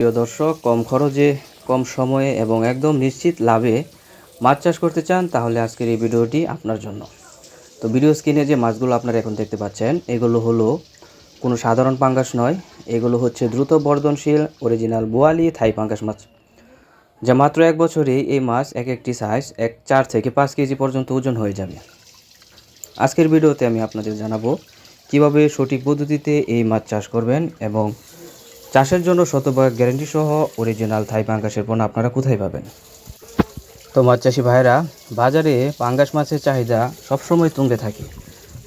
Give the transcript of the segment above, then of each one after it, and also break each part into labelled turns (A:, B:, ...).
A: প্রিয় দর্শক, কম খরচে কম সময়ে এবং একদম নিশ্চিত লাভে মাছ চাষ করতে চান তাহলে আজকের এই ভিডিওটি আপনার জন্য। তো ভিডিও স্ক্রিনে যে মাছগুলো আপনারা এখন দেখতে পাচ্ছেন এগুলো হলো কোনো সাধারণ পাঙ্গাস নয়, এগুলো হচ্ছে দ্রুত বর্ধনশীল অরিজিনাল বোয়ালি থাই পাঙ্গাস মাছ, যা মাত্র এক বছরে এই মাছ এক একটি সাইজ 4 থেকে 5 কেজি পর্যন্ত ওজন হয়ে যাবে। আজকের ভিডিওতে আমি আপনাদের জানাবো কিভাবে সঠিক পদ্ধতিতে এই মাছ চাষ করবেন এবং চাষের জন্য শতভাগ গ্যারান্টি সহ অরিজিনাল থাই পাঙ্গাসের পণ্য আপনারা কোথায় পাবেন। তো মাছ চাষি ভাইরা, বাজারে পাঙ্গাস মাছের চাহিদা সবসময় তুঙ্গে থাকে,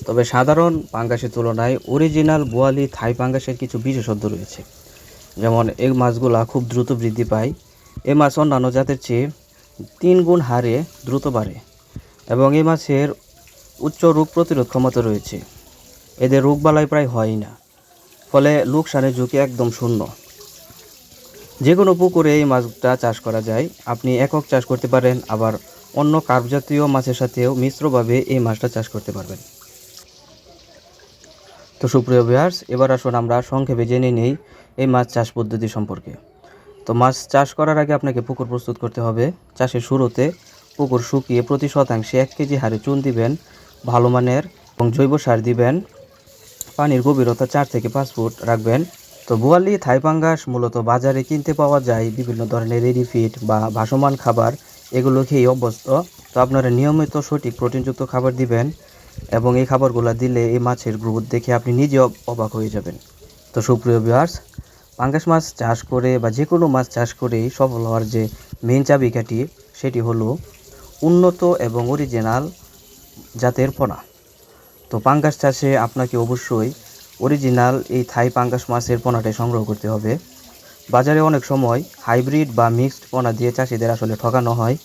A: তবে সাধারণ পাঙ্গাসের তুলনায় অরিজিনাল বোয়ালি থাই পাঙ্গাসের কিছু বিশেষত্ব রয়েছে। যেমন এই মাছগুলা খুব দ্রুত বৃদ্ধি পায়, এই মাছ অন্যান্য জাতের চেয়ে 3 গুণ হারে দ্রুত বাড়ে এবং এই মাছের উচ্চ রোগ প্রতিরোধ ক্ষমতা রয়েছে। এদের রোগবালাই প্রায় হয়ই না, ফলে লোকসানের ঝুঁকি একদম শূন্য। যে কোনো পুকুরে এই মাছটা চাষ করা যায়। আপনি একক চাষ করতে পারেন, আবার অন্য কার্প জাতীয় মাছের সাথেও মিশ্রভাবে এই মাছটা চাষ করতে পারবেন। তো সুপ্রিয় ভিউয়ার্স, এবার আসুন আমরা সংক্ষেপে জেনে নেই এই মাছ চাষ পদ্ধতি সম্পর্কে। তো মাছ চাষ করার আগে আপনাকে পুকুর প্রস্তুত করতে হবে। চাষের শুরুতে পুকুর শুকিয়ে প্রতি শতাংশে 1 কেজি হারে চুন দিবেন, ভালো মানের এবং জৈব সার দিবেন। পানির গভীরতা 4 থেকে 5 ফুট রাখবেন। তো বোয়ালি থাই পাঙ্গাস মূলত বাজারে কিনতে পাওয়া যায় বিভিন্ন ধরনের রেডি ফিড বা ভাসমান খাবার, এগুলো খেয়ে অভ্যস্ত। তো আপনারা নিয়মিত সঠিক প্রোটিনযুক্ত খাবার দিবেন এবং এই খাবারগুলো দিলে এই মাছের গ্রোথ দেখে আপনি নিজে অবাক হয়ে যাবেন। তো সুপ্রিয় ভিউয়ার্স, পাঙ্গাস মাছ চাষ করে বা যে কোনো মাছ চাষ করেই সফল হওয়ার যে মেন চাবিকাঠি, সেটি হলো উন্নত এবং অরিজিনাল জাতের পোনা। তো পাঙ্গাস চাষে আপনাকে অবশ্যই অরিজিনাল এই থাই পাঙ্গাস মাছের পোনাটাই সংগ্রহ করতে হবে। বাজারে অনেক সময় হাইব্রিড বা মিক্সড পোনা দিয়ে চাষিদের আসলে ঠকানো হয়,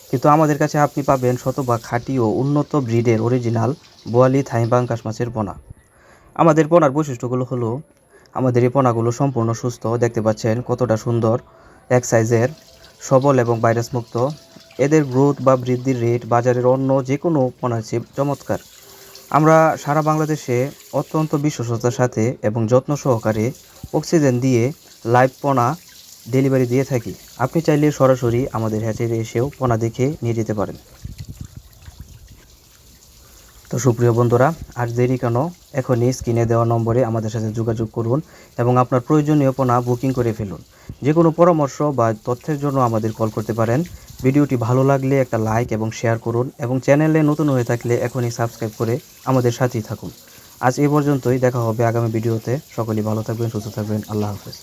A: কিন্তু আমাদের কাছে আপনি পাবেন শতভাগ খাঁটি ও উন্নত ব্রিডের অরিজিনাল বোয়ালি থাই পাঙ্গাস মাছের পোনা। আমাদের পোনার বৈশিষ্ট্যগুলো হলো, আমাদের এই পোনাগুলো সম্পূর্ণ সুস্থ, দেখতে পাচ্ছেন কতটা সুন্দর এক সাইজের, সবল এবং ভাইরাস মুক্ত। এদের গ্রোথ বা বৃদ্ধির রেট বাজারের অন্য যে কোনো পোনার চেয়ে চমৎকার। আমরা সারা বাংলাদেশে অত্যন্ত বিশ্বস্ততার সাথে এবং যত্ন সহকারে অক্সিজেন দিয়ে লাইভ পোনা ডেলিভারি দিয়ে থাকি। আপনি চাইলে সরাসরি আমাদের হ্যাচারিতে এসেও পোনা দেখে নিয়ে যেতে পারেন। তো সুপ্রিয় বন্ধুরা, আর দেরি কেন, এখনই স্ক্রিনে দেওয়া নম্বরে আমাদের সাথে যোগাযোগ করুন এবং আপনার প্রয়োজনীয় পোনা বুকিং করে ফেলুন। যে কোনো পরামর্শ বা তথ্যের জন্য আমাদের কল করতে পারেন। ভিডিওটি ভালো লাগলে একটা লাইক এবং শেয়ার করুন এবং চ্যানেলে নতুন হয়ে থাকলে এখনই সাবস্ক্রাইব করে আমাদের সাথেই থাকুন। আজ এ পর্যন্তই, দেখা হবে আগামী ভিডিওতে। সকলেই ভালো থাকবেন, সুস্থ থাকবেন। আল্লাহ হাফেজ।